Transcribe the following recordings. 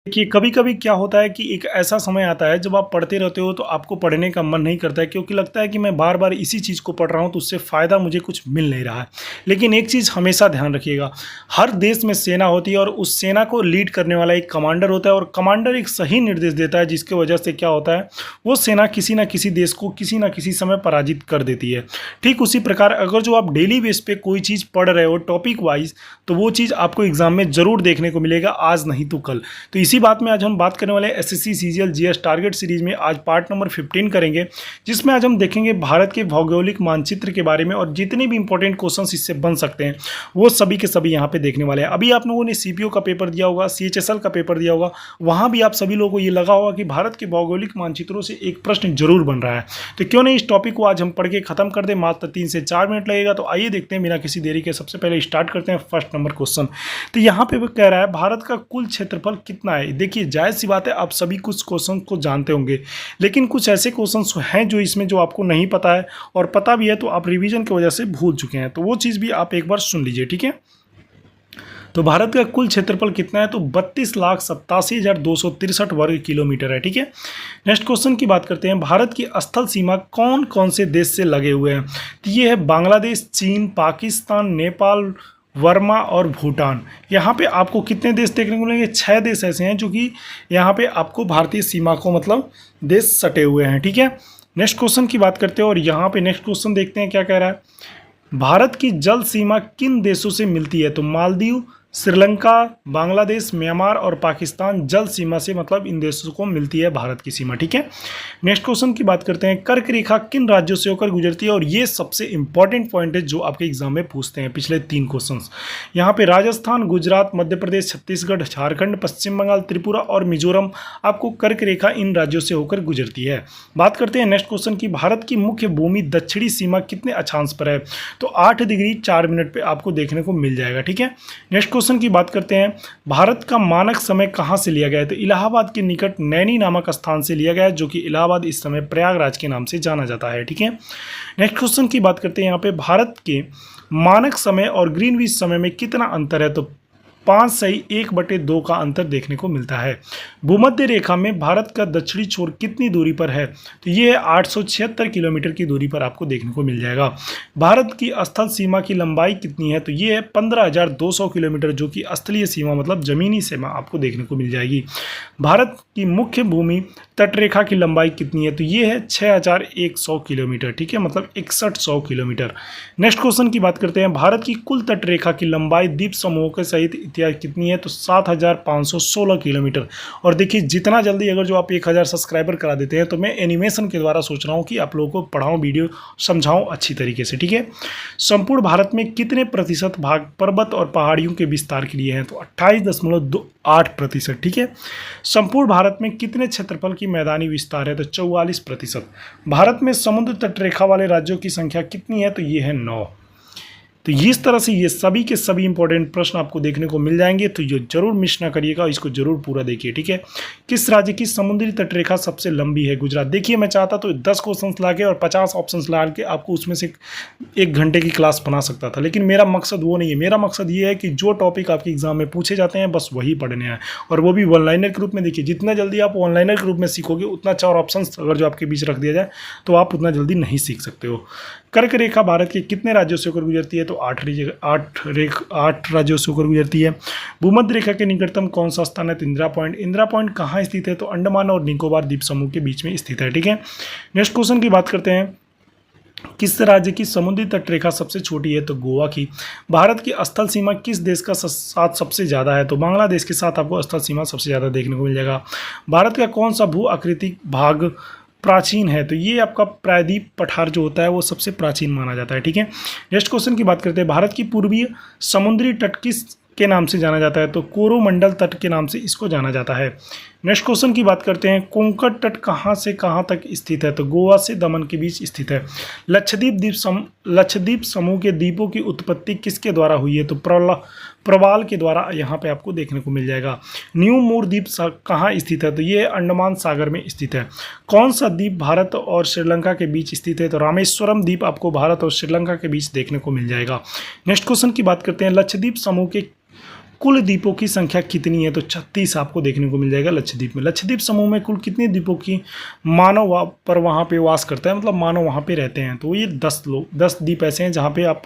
देखिए, कभी-कभी क्या होता है कि एक ऐसा समय आता है जब आप पढ़ते रहते हो तो आपको पढ़ने का मन नहीं करता है, क्योंकि लगता है कि मैं बार-बार इसी चीज़ को पढ़ रहा हूँ तो उससे फ़ायदा मुझे कुछ मिल नहीं रहा है। लेकिन एक चीज़ हमेशा ध्यान रखिएगा, हर देश में सेना होती है और उस सेना को लीड करने वाला एक कमांडर होता है और कमांडर एक सही निर्देश देता है, जिसकी वजह से क्या होता है, वो सेना किसी न किसी देश को किसी न किसी समय पराजित कर देती है। ठीक उसी प्रकार अगर जो आप डेली बेस पे कोई चीज़ पढ़ रहे हो टॉपिक वाइज़, तो वो चीज़ आपको एग्ज़ाम में ज़रूर देखने को मिलेगा, आज नहीं तो कल। तो इसी बात में आज हम बात करने वाले हैं SSC CGL GS target series में। आज पार्ट नंबर 15 करेंगे, जिसमें आज हम देखेंगे भारत के भौगोलिक मानचित्र के बारे में और जितने भी इंपॉर्टेंट क्वेश्चंस इससे बन सकते हैं वो सभी के सभी यहाँ पे देखने वाले हैं। अभी आप लोगों ने सीपीओ का पेपर दिया होगा, सीएचएसएल का पेपर दिया होगा, वहाँ भी आप सभी लोगों को ये लगा होगा कि भारत के भौगोलिक मानचित्रों से एक प्रश्न जरूर बन रहा है। तो क्यों नहीं इस टॉपिक को आज हम पढ़ के खत्म कर दें, मात्र 3 से 4 मिनट लगेगा। तो आइए देखते हैं बिना किसी देरी के। सबसे पहले स्टार्ट करते हैं फर्स्ट नंबर क्वेश्चन। तो यहाँ पे वो कह रहा है भारत का कुल क्षेत्रफल कितना है। देखिए, जायज़ सी बात है, आप सभी कुछ क्वेश्चन को जानते होंगे, लेकिन कुछ ऐसे क्वेश्चंस हैं जो इसमें जो आपको नहीं पता है, और पता भी है तो आप रिवीजन की वजह से भूल चुके हैं। तो वो चीज़ भी आप एक बार सुन लीजिए, ठीक है। तो भारत का कुल क्षेत्रफल कितना है, तो 32,87,263 वर्ग किलोमीटर है, ठीक है। नेक्स्ट क्वेश्चन की बात करते हैं, भारत की स्थल सीमा कौन कौन से देश से लगे हुए हैं। तो ये है बांग्लादेश, चीन, पाकिस्तान, नेपाल, वर्मा और भूटान। यहाँ पे आपको कितने देश देखने को मिलेंगे, 6 देश ऐसे हैं जो कि यहाँ पे आपको भारतीय सीमा को मतलब देश सटे हुए हैं, ठीक है। नेक्स्ट क्वेश्चन की बात करते हैं और यहाँ पे नेक्स्ट क्वेश्चन देखते हैं क्या कह रहा है। भारत की जल सीमा किन देशों से मिलती है, तो मालदीव, श्रीलंका, बांग्लादेश, म्यांमार और पाकिस्तान जल सीमा से मतलब इन देशों को मिलती है भारत की सीमा, ठीक है। नेक्स्ट क्वेश्चन की बात करते हैं, कर्क रेखा किन राज्यों से होकर गुजरती है, और ये सबसे इंपॉर्टेंट पॉइंट है जो आपके एग्जाम में पूछते हैं पिछले 3 क्वेश्चंस। यहाँ पे राजस्थान, गुजरात, मध्य प्रदेश, छत्तीसगढ़, झारखंड, पश्चिम बंगाल, त्रिपुरा और मिजोरम, आपको कर्क रेखा इन राज्यों से होकर गुजरती है। बात करते हैं नेक्स्ट क्वेश्चन की, भारत की मुख्य भूमि दक्षिणी सीमा कितने अक्षांश पर है, तो 8 डिग्री 4 मिनट पे आपको देखने को मिल जाएगा, ठीक है। नेक्स्ट क्वेश्चन की बात करते हैं, भारत का मानक समय कहां से लिया गया है, तो इलाहाबाद के निकट नैनी नामक स्थान से लिया गया है, जो कि इलाहाबाद इस समय प्रयागराज के नाम से जाना जाता है, ठीक है। नेक्स्ट क्वेश्चन की बात करते हैं, यहाँ पे भारत के मानक समय और ग्रीनविच समय में कितना अंतर है, तो 5:1/2 का अंतर देखने को मिलता है। भूमध्य रेखा में भारत का दक्षिणी छोर कितनी दूरी पर है, तो ये 876 किलोमीटर की दूरी पर आपको देखने को मिल जाएगा। भारत की स्थल सीमा की लंबाई कितनी है, तो ये है 15,200 किलोमीटर, जो कि स्थलीय सीमा मतलब जमीनी सीमा आपको देखने को मिल जाएगी। भारत की मुख्य भूमि तटरेखा की लंबाई कितनी है, तो ये है 6,100 किलोमीटर, ठीक है, मतलब 6100 किलोमीटर। नेक्स्ट क्वेश्चन की बात करते हैं, भारत की कुल तटरेखा की लंबाई द्वीप समूहों के सहित इत्यादि कितनी है, तो 7,516 किलोमीटर। और देखिए, जितना जल्दी अगर जो आप 1,000 सब्सक्राइबर करा देते हैं तो मैं एनिमेशन के द्वारा सोच रहा हूँ कि आप लोगों को पढ़ाऊँ, वीडियो समझाऊँ अच्छी तरीके से, ठीक है। संपूर्ण भारत में कितने प्रतिशत भाग पर्वत और पहाड़ियों के विस्तार के लिए हैं, तो 28.8%, ठीक है। संपूर्ण भारत में कितने क्षेत्रफल की मैदानी विस्तार है, तो 44%। भारत में समुद्र तटरेखा वाले राज्यों की संख्या कितनी है, तो ये है 9। तो इस तरह से ये सभी के सभी इंपॉर्टेंट प्रश्न आपको देखने को मिल जाएंगे, तो ये जरूर मिस ना करिएगा, इसको जरूर पूरा देखिए, ठीक है। किस राज्य की समुद्री तटरेखा सबसे लंबी है, गुजरात। देखिए, मैं चाहता तो 10 क्वेश्चन ला के और 50 ऑप्शंस ला के आपको उसमें से 1 घंटे की क्लास बना सकता था, लेकिन मेरा मकसद वो नहीं है। मेरा मकसद ये है कि जो टॉपिक आपके एग्जाम में पूछे जाते हैं बस वही पढ़ने हैं, और वो भी ऑनलाइनर के रूप में। देखिए, जितना जल्दी आप ऑनलाइनर के रूप में सीखोगे उतना अच्छा, और ऑप्शन अगर जो आपके बीच रख दिया जाए तो आप उतना जल्दी नहीं सीख सकते हो। कर्क रेखा भारत के कितने राज्यों से होकर गुजरती है, तो 8 राज्यों से होकर गुजरती है। भूमध्य रेखा के निकटतम कौन सा स्थान है, तो इंदिरा पॉइंट। इंदिरा पॉइंट कहाँ स्थित है, तो अंडमान और निकोबार द्वीप समूह के बीच में स्थित है, ठीक है। नेक्स्ट क्वेश्चन की बात करते हैं, किस राज्य की समुद्री तटरेखा सबसे छोटी है, तो गोवा की। भारत की स्थल सीमा किस देश का साथ सबसे ज़्यादा है, तो बांग्लादेश के साथ आपको स्थल सीमा सबसे ज़्यादा देखने को मिल जाएगा। भारत का कौन सा भू आकृतिक भाग प्राचीन है, तो ये आपका प्रायद्वीप पठार जो होता है वो सबसे प्राचीन माना जाता है, ठीक है। नेक्स्ट क्वेश्चन की बात करते हैं, भारत की पूर्वीय समुद्री तट किस के नाम से जाना जाता है, तो कोरोमंडल तट के नाम से इसको जाना जाता है। नेक्स्ट क्वेश्चन की बात करते हैं, कोंकण तट कहाँ से कहाँ तक स्थित है, तो गोवा से दमन के बीच स्थित है। लक्षद्वीप समूह के द्वीपों की उत्पत्ति किसके द्वारा हुई है, तो प्रवाल के द्वारा यहाँ पे आपको देखने को मिल जाएगा। न्यू मूर द्वीप कहाँ स्थित है, तो ये अंडमान सागर में स्थित है। कौन सा द्वीप भारत और श्रीलंका के बीच स्थित है, तो रामेश्वरम द्वीप आपको भारत और श्रीलंका के बीच देखने को मिल जाएगा। नेक्स्ट क्वेश्चन की बात करते हैं, लक्षद्वीप समूह के कुल द्वीपों की संख्या कितनी है? तो 36 आपको देखने को मिल जाएगा लक्षद्वीप में। लक्षद्वीप समूह में कुल कितने द्वीपों की मानव पर वहाँ पे वास करता है, मतलब मानव वहाँ पे रहते हैं? तो ये 10 द्वीप ऐसे हैं जहाँ पे आप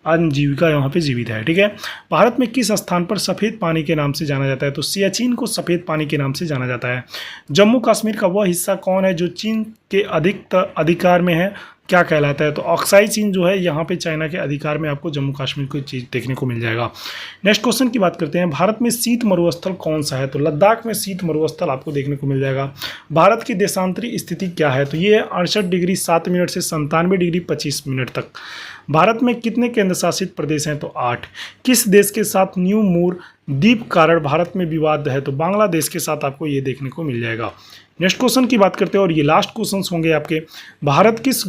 आजीविका यहाँ पे जीवित है। ठीक है। भारत में किस स्थान पर सफ़ेद पानी के नाम से जाना जाता है? तो सियाचिन को सफ़ेद पानी के नाम से जाना जाता है। जम्मू कश्मीर का वह हिस्सा कौन है जो चीन के अधिकार में है, क्या कहलाता है? तो ऑक्साई चीन जो है यहाँ पे चाइना के अधिकार में आपको जम्मू कश्मीर को चीज़ देखने को मिल जाएगा। नेक्स्ट क्वेश्चन की बात करते हैं, भारत में शीत मरुस्थल कौन सा है? तो लद्दाख में शीत मरुस्थल आपको देखने को मिल जाएगा। भारत की देशांतरी स्थिति क्या है? तो ये है 68 डिग्री 7 मिनट से 97 डिग्री 25 मिनट तक। भारत में कितने केंद्र शासित प्रदेश हैं? तो 8। किस देश के साथ न्यू मूर द्वीप कारण भारत में विवाद है? तो बांग्लादेश के साथ आपको ये देखने को मिल जाएगा। नेक्स्ट क्वेश्चन की बात करते हैं और ये लास्ट क्वेश्चन होंगे आपके, भारत किस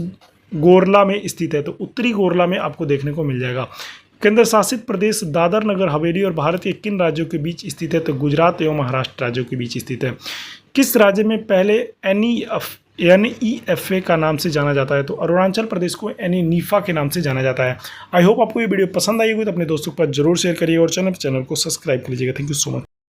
गोरला में स्थित है? तो उत्तरी गोरला में आपको देखने को मिल जाएगा। केंद्र शासित प्रदेश दादर नगर हवेली और भारत के किन राज्यों के बीच स्थित है? तो गुजरात एवं महाराष्ट्र राज्यों के बीच स्थित है। किस राज्य में पहले NEFA का नाम से जाना जाता है? तो अरुणाचल प्रदेश को NEFA के नाम से जाना जाता है। आई होप आपको ये वीडियो पसंद आई होगी, तो अपने दोस्तों के पास जरूर शेयर करिए और चैनल को सब्सक्राइब कर लीजिएगा। Thank you so much.